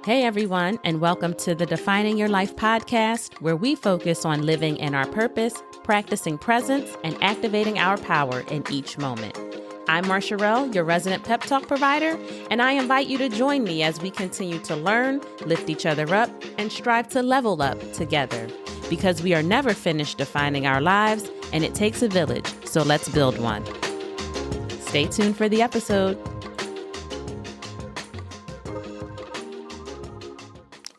Hey everyone, and welcome to the Defining Your Life podcast, where we focus on living in our purpose, practicing presence, and activating our power in each moment. I'm Marsha Rell, your resident pep talk provider, and I invite you to join me as we continue to learn, lift each other up, and strive to level up together. Because we are never finished defining our lives, and it takes a village, so let's build one. Stay tuned for the episode.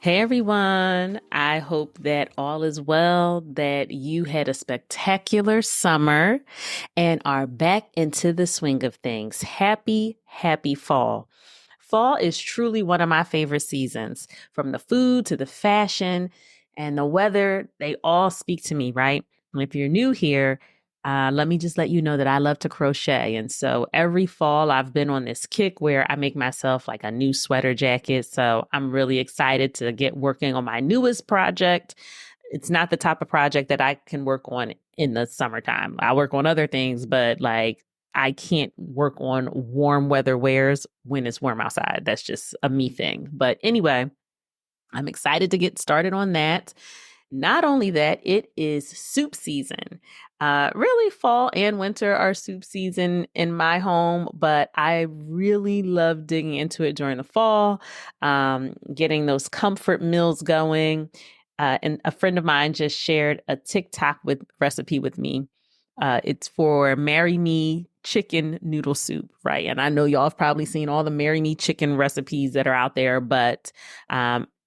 Hey everyone, I hope that all is well, that you had a spectacular summer and are back into the swing of things. Happy fall. Fall is truly one of my favorite seasons. From the food to the fashion and the weather, they all speak to me, right? And if you're new here, let me just let you know that I love to crochet. And so every fall I've been on this kick where I make myself like a new sweater jacket. So I'm really excited to get working on my newest project. It's not the type of project that I can work on in the summertime. I work on other things, but like I can't work on warm weather wears when it's warm outside. That's just a me thing. But anyway, I'm excited to get started on that. Not only that, it is soup season. Really, fall and winter are soup season in my home, but I really love digging into it during the fall, getting those comfort meals going. And a friend of mine just shared a TikTok recipe with me. It's for Marry Me chicken noodle soup, right? And I know y'all have probably seen all the Marry Me chicken recipes that are out there, but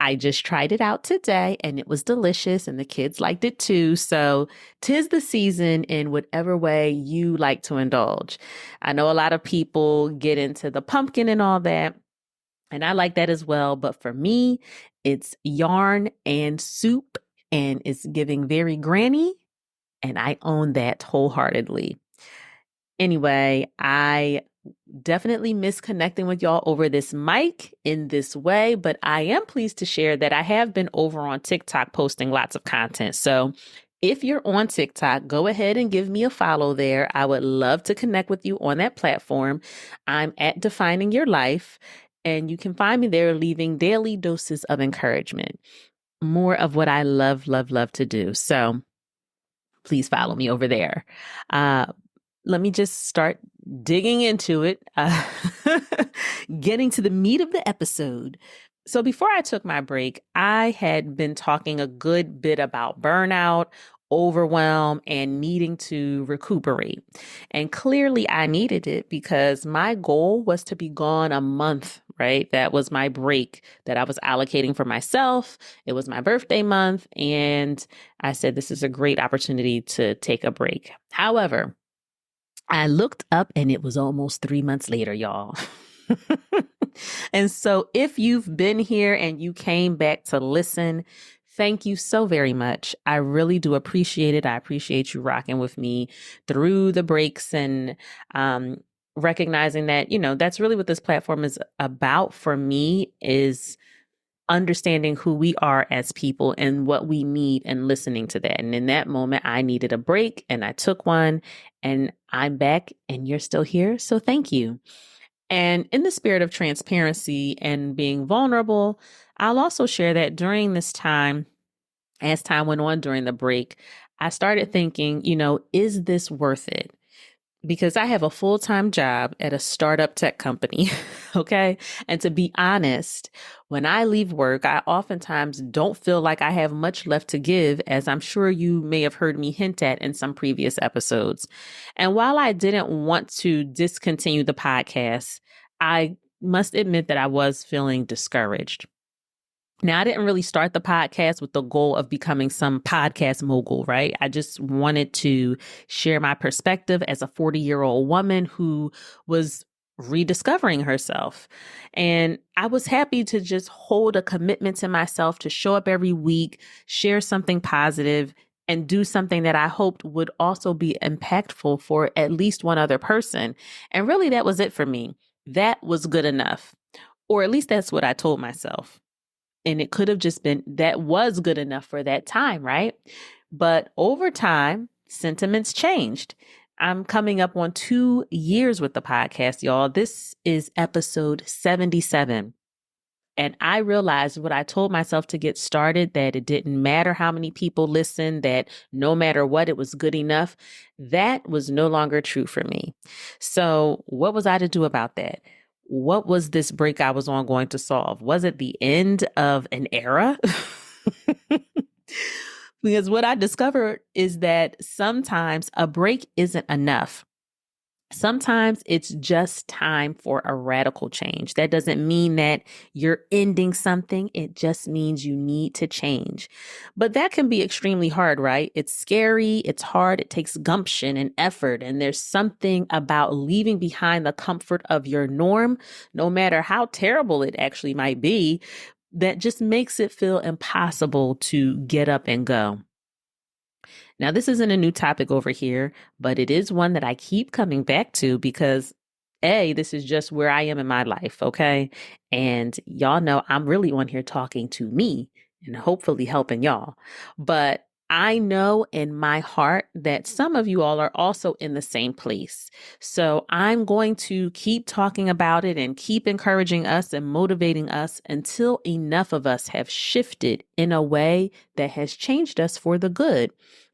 I just tried it out today and it was delicious and the kids liked it too. So 'tis the season in whatever way you like to indulge. I know a lot of people get into the pumpkin and all that, and I like that as well. But for me, it's yarn and soup and it's giving very granny, and I own that wholeheartedly. Anyway, I definitely miss connecting with y'all over this mic in this way, but I am pleased to share that I have been over on TikTok posting lots of content. So if you're on TikTok, go ahead and give me a follow there. I would love to connect with you on that platform. I'm at Defining Your Life, and you can find me there leaving daily doses of encouragement. More of what I love to do. So please follow me over there. Let me just start digging into it, getting to the meat of the episode. So before I took my break, I had been talking a good bit about burnout, overwhelm, and needing to recuperate. And clearly I needed it because my goal was to be gone a month, right? That was my break that I was allocating for myself. It was my birthday month. And I said, this is a great opportunity to take a break. However, I looked up and it was almost 3 months later, y'all. And so if you've been here and you came back to listen, thank you so very much. I really do appreciate it. I appreciate you rocking with me through the breaks and recognizing that, that's really what this platform is about for me, is understanding who we are as people and what we need and listening to that. And in that moment, I needed a break and I took one, and I'm back and you're still here. So thank you. And in the spirit of transparency and being vulnerable, I'll also share that during this time, as time went on during the break, I started thinking, is this worth it? Because I have a full-time job at a startup tech company, okay? And to be honest, when I leave work, I oftentimes don't feel like I have much left to give, as I'm sure you may have heard me hint at in some previous episodes. And while I didn't want to discontinue the podcast, I must admit that I was feeling discouraged. Now, I didn't really start the podcast with the goal of becoming some podcast mogul, right? I just wanted to share my perspective as a 40-year-old woman who was rediscovering herself. And I was happy to just hold a commitment to myself to show up every week, share something positive, and do something that I hoped would also be impactful for at least one other person. And really, that was it for me. That was good enough. Or at least that's what I told myself. And it could have just been that was good enough for that time, right? But over time, sentiments changed. I'm coming up on 2 years with the podcast, y'all. This is episode 77. And I realized what I told myself to get started, that it didn't matter how many people listened, that no matter what, it was good enough. That was no longer true for me. So what was I to do about that? What was this break I was on going to solve? Was it the end of an era? Because what I discovered is that sometimes a break isn't enough. Sometimes it's just time for a radical change. That doesn't mean that you're ending something. It just means you need to change. But that can be extremely hard, right? It's scary. It's hard. It takes gumption and effort. And there's something about leaving behind the comfort of your norm, no matter how terrible it actually might be, that just makes it feel impossible to get up and go. Now, this isn't a new topic over here, but it is one that I keep coming back to because this is just where I am in my life, okay? And y'all know I'm really on here talking to me and hopefully helping y'all. But I know in my heart that some of you all are also in the same place. So I'm going to keep talking about it and keep encouraging us and motivating us until enough of us have shifted in a way that has changed us for the good.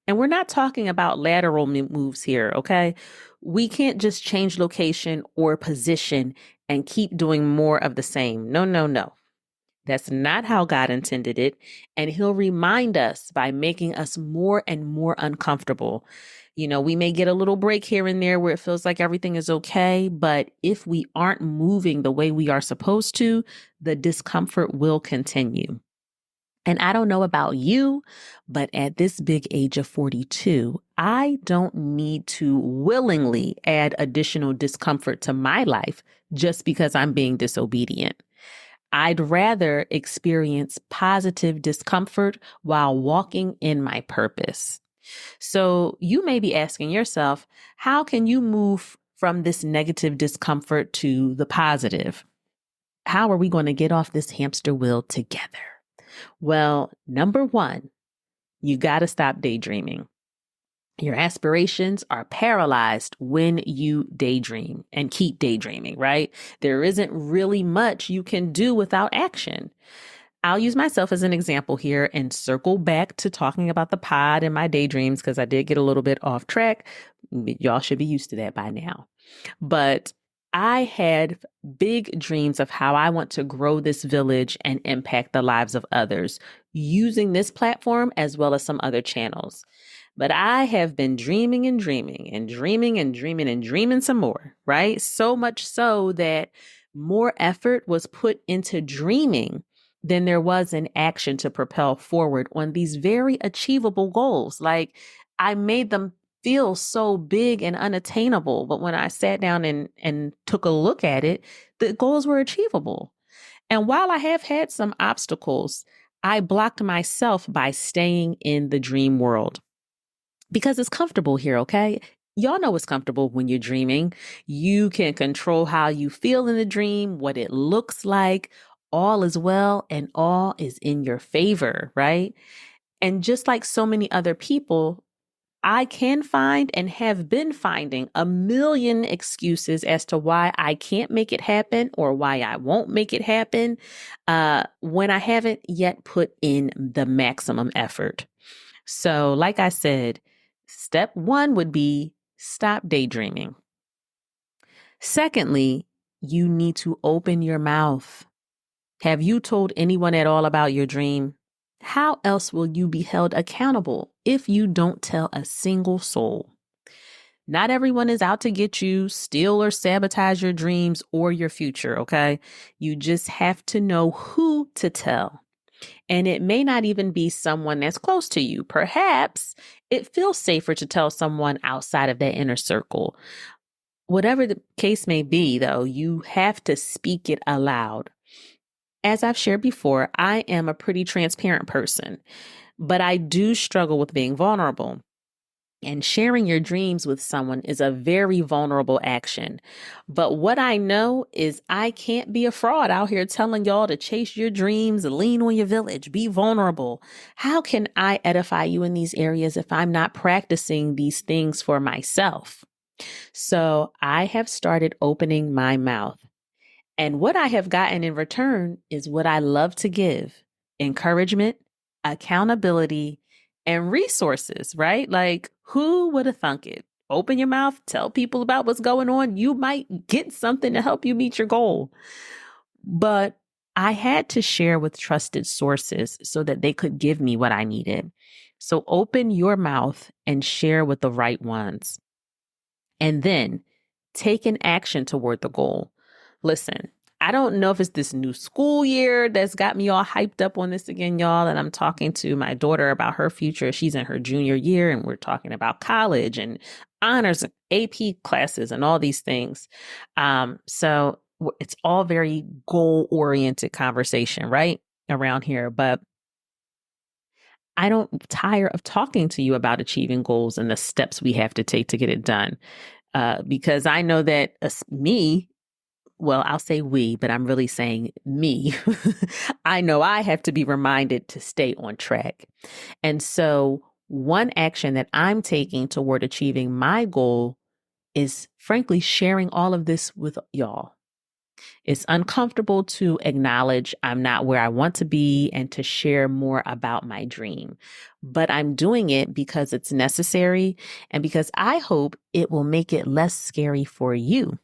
And we're not talking about lateral moves here, okay? We can't just change location or position and keep doing more of the same. No, no, no. That's not how God intended it. And He'll remind us by making us more and more uncomfortable. You know, we may get a little break here and there where it feels like everything is okay. But if we aren't moving the way we are supposed to, the discomfort will continue. And I don't know about you, but at this big age of 42, I don't need to willingly add additional discomfort to my life just because I'm being disobedient. I'd rather experience positive discomfort while walking in my purpose. So you may be asking yourself, how can you move from this negative discomfort to the positive? How are we going to get off this hamster wheel together? Well, number one, you got to stop daydreaming. Your aspirations are paralyzed when you daydream and keep daydreaming, right? There isn't really much you can do without action. I'll use myself as an example here and circle back to talking about the pod and my daydreams because I did get a little bit off track. Y'all should be used to that by now. But I had big dreams of how I want to grow this village and impact the lives of others using this platform as well as some other channels. But I have been dreaming and dreaming and dreaming and dreaming and dreaming some more, right? So much so that more effort was put into dreaming than there was in action to propel forward on these very achievable goals. Like I made them feel so big and unattainable. But when I sat down and took a look at it, the goals were achievable. And while I have had some obstacles, I blocked myself by staying in the dream world because it's comfortable here, okay? Y'all know it's comfortable when you're dreaming. You can control how you feel in the dream, what it looks like. All is well and all is in your favor, right? And just like so many other people, I can find and have been finding a million excuses as to why I can't make it happen or why I won't make it happen when I haven't yet put in the maximum effort. So, like I said, step one would be stop daydreaming. Secondly, you need to open your mouth. Have you told anyone at all about your dream? How else will you be held accountable if you don't tell a single soul? Not everyone is out to get you, steal or sabotage your dreams or your future, okay? You just have to know who to tell. And it may not even be someone that's close to you. Perhaps it feels safer to tell someone outside of that inner circle. Whatever the case may be, though, you have to speak it aloud. As I've shared before, I am a pretty transparent person, but I do struggle with being vulnerable. And sharing your dreams with someone is a very vulnerable action. But what I know is I can't be a fraud out here telling y'all to chase your dreams, lean on your village, be vulnerable. How can I edify you in these areas if I'm not practicing these things for myself? So I have started opening my mouth. And what I have gotten in return is what I love to give: encouragement, accountability, and resources, right? Like, who would have thunk it? Open your mouth, tell people about what's going on. You might get something to help you meet your goal. But I had to share with trusted sources so that they could give me what I needed. So open your mouth and share with the right ones. And then take an action toward the goal. Listen, I don't know if it's this new school year that's got me all hyped up on this again, y'all. And I'm talking to my daughter about her future. She's in her junior year, and we're talking about college and honors and AP classes and all these things. So it's all very goal-oriented conversation, right? Around here. But I don't tire of talking to you about achieving goals and the steps we have to take to get it done. Because I know that I'll say we, but I'm really saying me. I know I have to be reminded to stay on track. And so one action that I'm taking toward achieving my goal is, frankly, sharing all of this with y'all. It's uncomfortable to acknowledge I'm not where I want to be and to share more about my dream. But I'm doing it because it's necessary and because I hope it will make it less scary for you.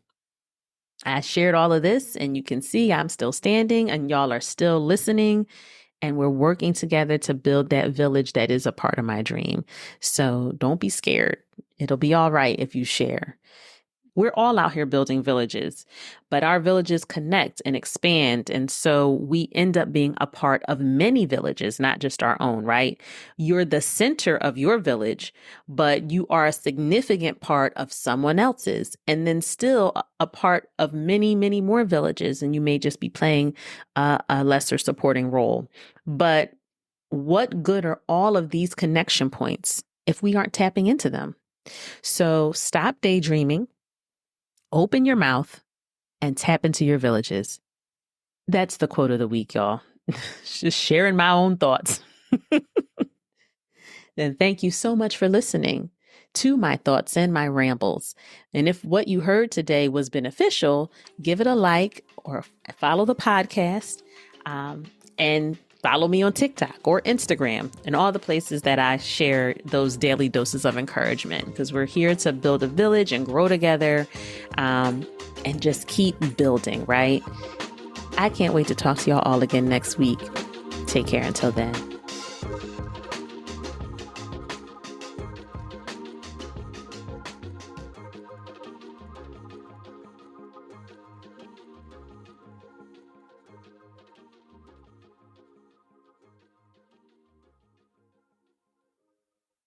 I shared all of this, and you can see I'm still standing and y'all are still listening, and we're working together to build that village that is a part of my dream. So don't be scared. It'll be all right if you share. We're all out here building villages, but our villages connect and expand. And so we end up being a part of many villages, not just our own, right? You're the center of your village, but you are a significant part of someone else's, and then still a part of many, many more villages. And you may just be playing a lesser supporting role. But what good are all of these connection points if we aren't tapping into them? So stop daydreaming. Open your mouth and tap into your villages. That's the quote of the week, y'all. Just sharing my own thoughts. Then thank you so much for listening to my thoughts and my rambles. And if what you heard today was beneficial, give it a like or follow the podcast, and follow me on TikTok or Instagram and all the places that I share those daily doses of encouragement, because we're here to build a village and grow together, and just keep building, right? I can't wait to talk to y'all all again next week. Take care until then.